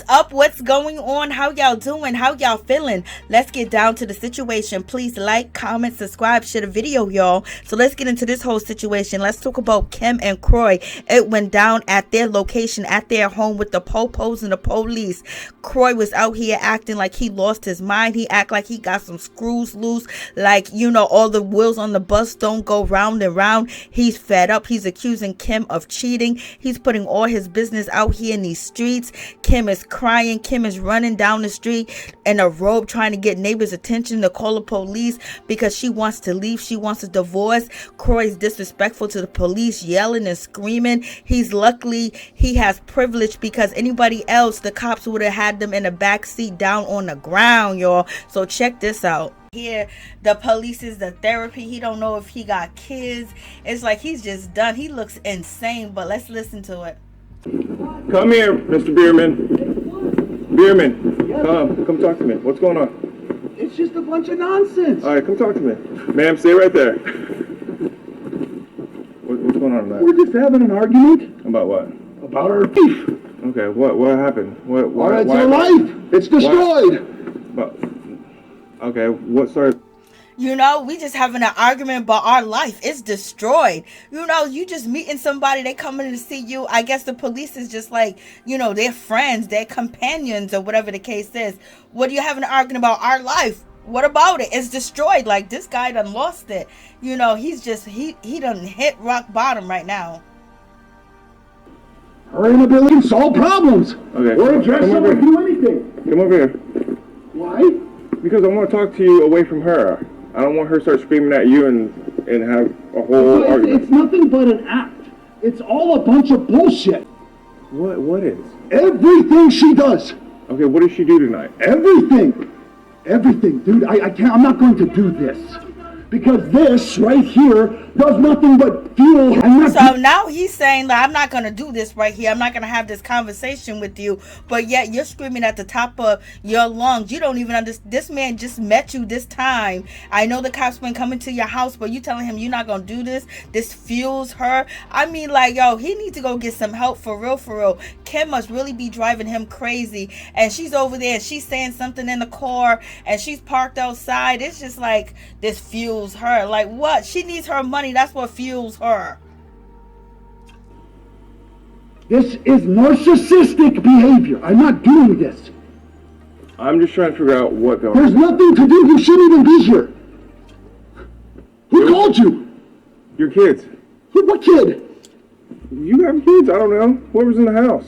up? What's going on? How y'all doing? How y'all feeling? Let's get down to the situation. Please like, comment, subscribe, share the video, y'all. So let's get into this whole situation. Let's talk about Kim and Kroy. It went down at their location, at their home, with the popos and the police. Kroy was out here acting like he lost his mind. He act like he got some screws loose, like, you know, all the wheels on the bus don't go round and round. He's fed up. He's accusing Kim of cheating. He's putting all his business out here in these streets. Kim is crying. Kim is running down the street in a robe trying to get neighbors' attention to call the police because she wants to leave. She wants a divorce. Kroy's disrespectful to the police, yelling and screaming. He's luckily he has privilege because anybody else, the cops would have had them in the back seat down on the ground, y'all. So check this out. Here the police is the therapy. He don't know if he got kids. It's like he's just done. He looks insane, but let's listen to it. Come here, Mr. Biermann. Biermann, come talk to me. What's going on? It's just a bunch of nonsense. All right, come talk to me. Ma'am, stay right there. What's going on tonight? We're just having an argument. About what? About our beef. Okay, what happened? All right, it's our life. It's destroyed. Okay, what started? You know, we just having an argument about our life. It's destroyed. You know, you just meeting somebody, they coming to see you. I guess the police is just like, you know, they're friends, they're companions, or whatever the case is. What are you having an argument about? Our life. What about it? It's destroyed. Like, this guy done lost it. You know, he's just, he done hit rock bottom right now. Our inability to solve problems. Okay, or address them or do anything. Come over here. Why? Because I want to talk to you away from her. I don't want her to start screaming at you and have a whole argument. It's nothing but an act. It's all a bunch of bullshit. What is? Everything she does. Okay, what did she do tonight? Everything. Everything, dude. I can't. I'm not going to do this. Because this right here does nothing but fuel. So now he's saying that I'm not going to do this right here. I'm not going to have this conversation with you. But yet you're screaming at the top of your lungs. You don't even understand. This man just met you this time. I know the cops been coming to your house, but you telling him you're not going to do this. This fuels her. I mean, like, yo, he needs to go get some help for real, for real. Kim must really be driving him crazy. And she's over there and she's saying something in the car and she's parked outside. It's just like this fuels her. Like, what? She needs her money. That's what fuels her. This is narcissistic behavior. I'm not doing this. I'm just trying to figure out what the... There's nothing to do. You shouldn't even be here. Who called you? Your kids. What kid? You have kids? I don't know. Whoever's in the house.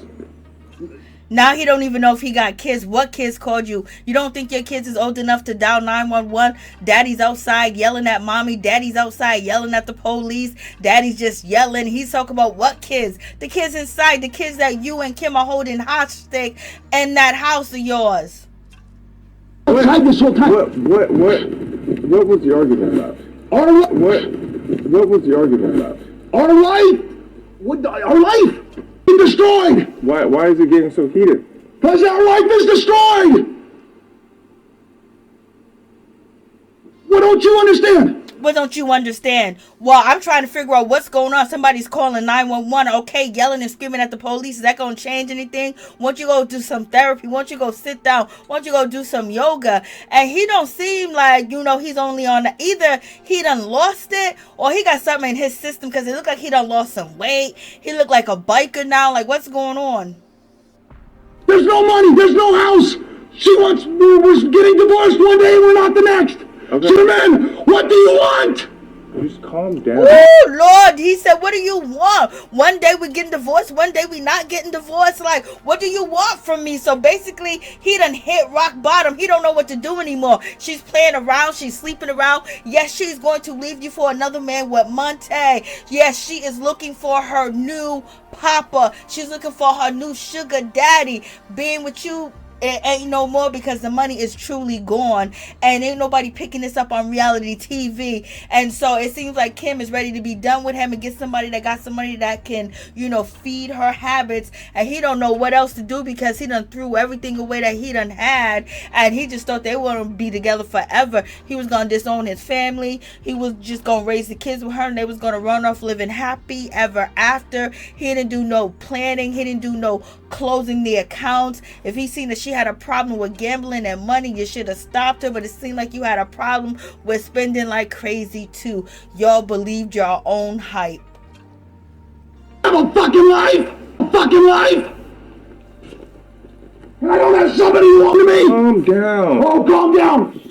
Now he don't even know if he got kids. What kids called you? You don't think your kids is old enough to dial 911? Daddy's outside yelling at mommy. Daddy's outside yelling at the police. Daddy's just yelling. He's talking about what kids? The kids inside. The kids that you and Kim are holding hostage in that house of yours. Outside this whole time. What was the argument about? Our life. What was the argument about? Our life. Our life. Destroyed. Why is it getting so heated? Because our life is destroyed. What don't you understand? What don't you understand? Well, I'm trying to figure out what's going on. Somebody's calling 911. Okay, yelling and screaming at the police. Is that going to change anything? Won't you go do some therapy? Won't you go sit down? Won't you go do some yoga? And he don't seem like, you know, he's only on either he done lost it or he got something in his system because it looked like he done lost some weight. He looked like a biker now. Like, what's going on? There's no money. There's no house. We're getting divorced one day and we're not the next. Okay. Superman, what do you want? Just calm down. Oh, Lord. He said, what do you want? One day we getting divorced. One day we not getting divorced. Like, what do you want from me? So basically, he done hit rock bottom. He don't know what to do anymore. She's playing around. She's sleeping around. Yes, she's going to leave you for another man with Monte. Yes, she is looking for her new papa. She's looking for her new sugar daddy. Being with you it ain't no more because the money is truly gone, and ain't nobody picking this up on reality TV. And so it seems like Kim is ready to be done with him and get somebody that got some money that can, feed her habits. And he don't know what else to do because he done threw everything away that he done had, and he just thought they were gonna be together forever. He was gonna disown his family. He was just gonna raise the kids with her, and they was gonna run off living happy ever after. He didn't do no planning. He didn't do no closing the accounts. If he seen that she had a problem with gambling and money, you should have stopped her. But it seemed like you had a problem with spending like crazy too. Y'all believed your own hype. I have a fucking life! A fucking life! And I don't have somebody who wants me! Calm down. Oh, calm down!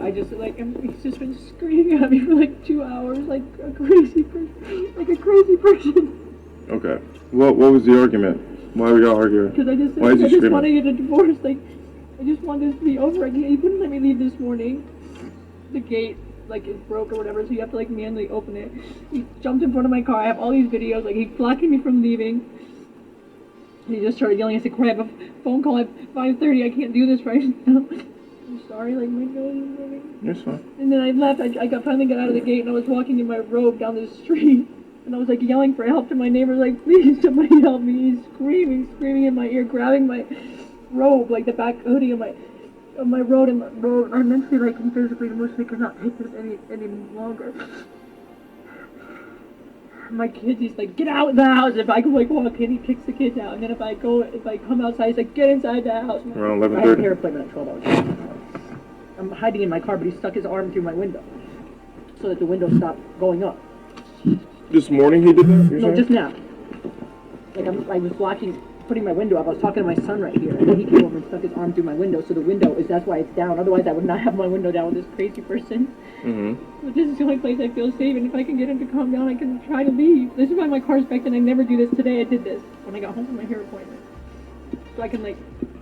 I just he's just been screaming at me for like 2 hours, like a crazy person. Okay. What was the argument? Why were y'all arguing? Because I just want to get a divorce. Like, I just wanted this to be over. He wouldn't let me leave this morning. The gate is broke or whatever, so you have to manually open it. He jumped in front of my car. I have all these videos. He's blocking me from leaving. He just started yelling. I said, "Crap, a phone call at 5:30. I can't do this right now." I'm sorry, my nose is moving. It's fine. And then I left. I finally got out of the gate, and I was walking in my robe down the street, and I was yelling for help to my neighbors, "Please, somebody help me!" He's screaming in my ear, grabbing my robe, the back hoodie of my robe, and eventually, I'm physically emotionally cannot take this any longer. My kids, he's "Get out of the house!" If I go walk in, he kicks the kids out, and then if I come outside, he's "Get inside the house." Around 11:30. I have a hair appointment at 12 hours. I'm hiding in my car, but he stuck his arm through my window so that the window stopped going up. This morning he did that? No, just now. I was putting my window up. I was talking to my son right here, and then he came over and stuck his arm through my window. So the window that's why it's down. Otherwise, I would not have my window down with this crazy person. Mm-hmm. But this is the only place I feel safe, and if I can get him to calm down, I can try to leave. This is why my car's back, and I never do this. Today I did this when I got home from my hair appointment. So I can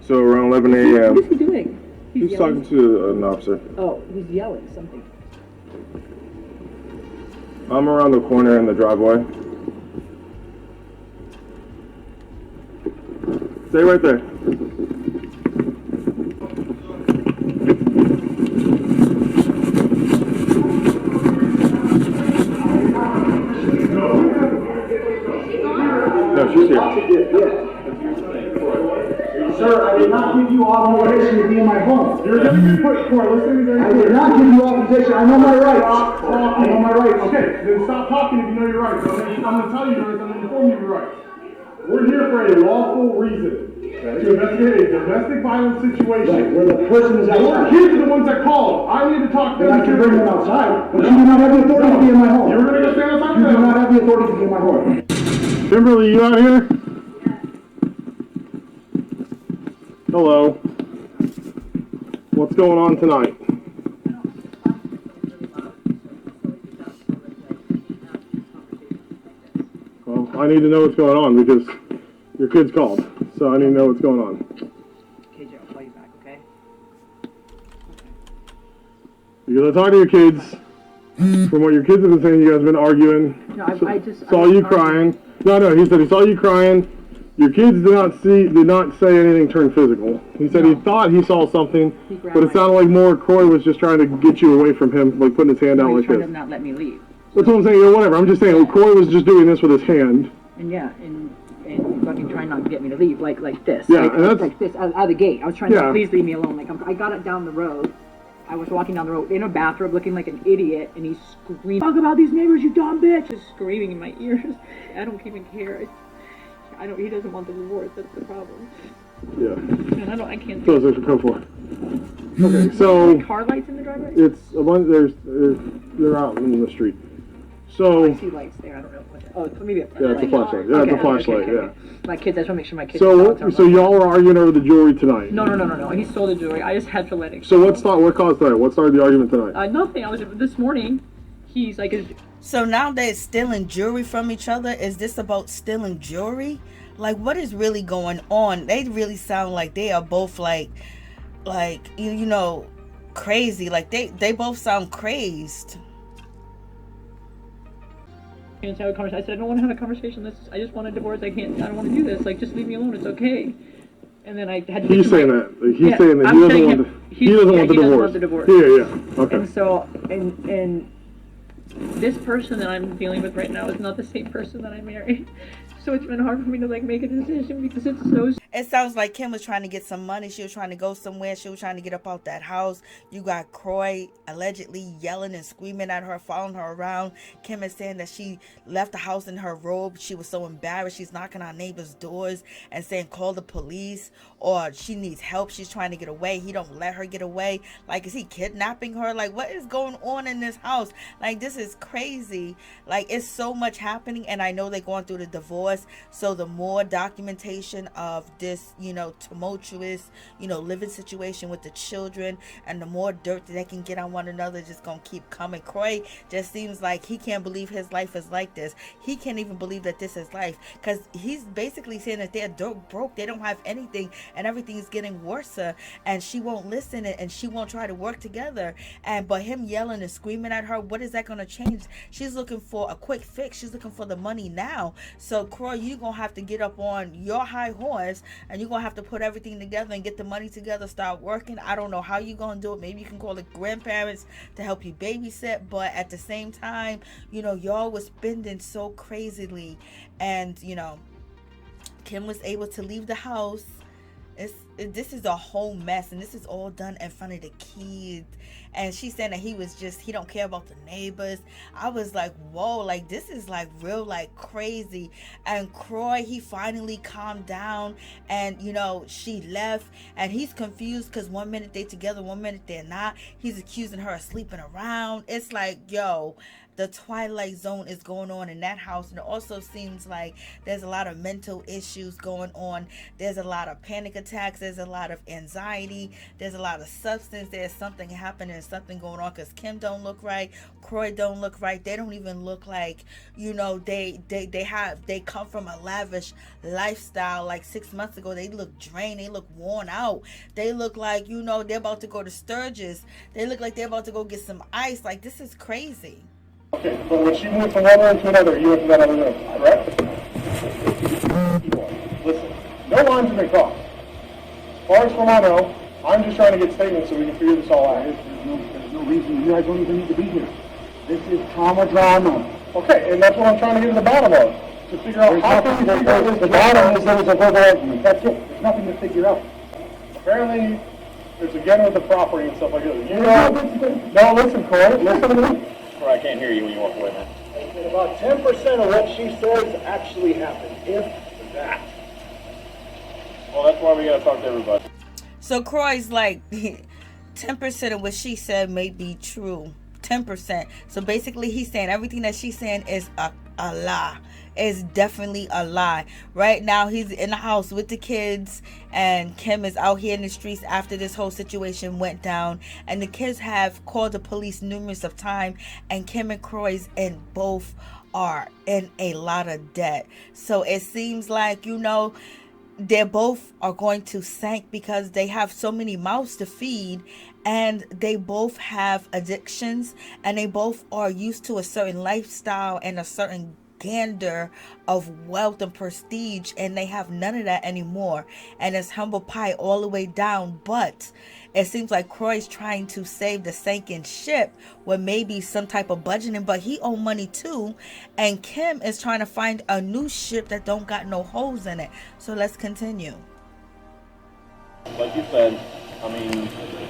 So around 11 a.m. What is he doing? He's talking to an officer. Oh, he's yelling something. I'm around the corner in the driveway. Stay right there. No, she's here. Sir, I did not give you authorization to be in my home. You're going to be put for listening. I did not give you authorization. I know my rights. I know my rights. Okay, then stop talking if you know your rights. I'm going to tell you your rights. I'm going to inform you of your rights. We're here for a lawful reason. To investigate a domestic violence situation. Right, where the person is outside. Your kids are the ones that called. I need to talk to them. I can bring them outside, but you do not have the authority to be in my home. You're going to go stand outside? You do not have the authority to be in my home. Kimberly, you out here? Hello. What's going on tonight? Well, I need to know what's going on because your kids called, so I need to know what's going on. KJ, I'll call you back, okay? Because I talked to your kids. From what your kids have been saying, you guys have been arguing. No, I just saw you crying. No, he said he saw you crying. Your kids did not say anything turned physical. He said he thought he saw something, but it sounded like more Kroy was just trying to get you away from him, putting his hand out like this. He was trying to not let me leave. That's what I'm saying. Whatever. I'm just saying. Kroy was just doing this with his hand. And and fucking trying not to get me to leave, like this. Yeah, and that's like this out of the gate. I was trying to please leave me alone. I got it down the road. I was walking down the road in a bathrobe looking like an idiot, and he's screaming, "Talk about these neighbors, you dumb bitch!" Just screaming in my ears. I don't even care. He doesn't want the divorce. That's the problem. Yeah. And I can't. So it's code for. Okay, so car lights in the driveway. It's a bunch. They're out in the street. So I see lights there. I don't know what that. Oh, maybe. Yeah, it's a flashlight. Yeah, it's a flashlight. Yeah. My kids. I just want to make sure my kids. So y'all were arguing over the jewelry tonight. No. He stole the jewelry. I just had to let it. So what caused that? What started the argument tonight? Nothing. I was this morning. He's like. So now they're stealing jewelry from each other. Is this about stealing jewelry? What is really going on? They really sound like they are both crazy. They both sound crazed. chance to have a conversation. I said, I don't want to have a conversation. I just want a divorce. I don't want to do this. Like, just leave me alone. It's okay. And then I had to. He's saying that. He's saying that he doesn't want the divorce. Yeah. Okay. And so, and this person that I'm dealing with right now is not the same person that I married. So it's been hard for me to like make a decision because it's so. It sounds like Kim was trying to get some money. She was trying to go somewhere. She was trying to get up out that house. You got Kroy allegedly yelling and screaming at her, following her around. Kim is saying that she left the house in her robe. She was so embarrassed. She's knocking on neighbors' doors and saying, call the police, or she needs help. She's trying to get away. He don't let her get away. Like, is he kidnapping her? Like, what is going on in this house? Like, this is crazy. Like, it's so much happening, and I know they're going through the divorce. So the more documentation of this, tumultuous, living situation with the children, and the more dirt that they can get on one another, just gonna keep coming. Kroy just seems like he can't believe his life is like this. He can't even believe that this is life, because he's basically saying that they're dirt broke. They don't have anything, and everything's getting worse. And she won't listen, and she won't try to work together. But him yelling and screaming at her, what is that gonna change? She's looking for a quick fix. She's looking for the money now. So Kroy, you're gonna have to get up on your high horse, and you're gonna have to put everything together and get the money together, start working. I don't know how you're gonna do it. Maybe you can call the grandparents to help you babysit, but at the same time, y'all was spending so crazily, and Kim was able to leave the house. This is a whole mess, and this is all done in front of the kids. And she's saying that he don't care about the neighbors. I was like, whoa, like this is like real, like crazy. And Kroy, he finally calmed down, and she left, and he's confused because 1 minute they together, 1 minute they're not. He's accusing her of sleeping around. It's like, yo, the twilight zone is going on in that house. And it also seems like there's a lot of mental issues going on. There's a lot of panic attacks. There's a lot of anxiety. There's a lot of substance. There's something happening, something going on, because Kim don't look right. Kroy don't look right. They don't even look like, they come from a lavish lifestyle. Like 6 months ago, they look drained. They look worn out. They look like, they're about to go to Sturgis. They look like they're about to go get some ice. Like, this is crazy. Okay, but when she moved from one room to another, you went to that other room, correct? Listen, no lines have been crossed. As far as from I know, I'm just trying to get statements so we can figure this all out. There's no reason. You guys don't even need to be here. This is trauma drama. Okay, and that's what I'm trying to get to the bottom of. To figure out how can we figure out the bottom is there was a verbal argument. That's it. There's nothing to figure out. Apparently, there's again with the property and stuff like that. No, listen, Kroy, listen to me. I can't hear you when you walk away, man. And about 10% of what she says actually happened, if that. Well, that's why we gotta talk to everybody. So Kroy's like, 10% of what she said may be true. 10%. So basically he's saying everything that she's saying is a lie. Is definitely a lie. Right now he's in the house with the kids, and Kim is out here in the streets after this whole situation went down, and the kids have called the police numerous of times, and Kim and Kroy's and both are in a lot of debt. So it seems like they both are going to sink because they have so many mouths to feed, and they both have addictions, and they both are used to a certain lifestyle and a certain gander of wealth and prestige, and they have none of that anymore, and it's humble pie all the way down. But it seems like Kroy's trying to save the sinking ship with maybe some type of budgeting, but he owe money too, and Kim is trying to find a new ship that don't got no holes in it. So let's continue. Like you said, I mean,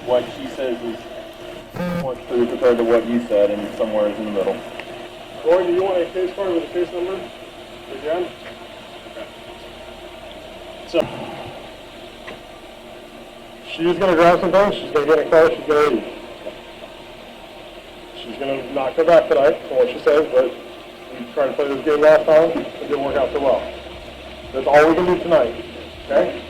what she says is more true compared to what you said, and somewhere is in the middle. Kroy, do you want a case card with a case number? Again? Okay. So, she's going to grab some things, she's going to get in a car, she's going to leave. She's going to not come back tonight, from what she says, but we tried to play this game last time, it didn't work out so well. That's all we can do tonight, okay?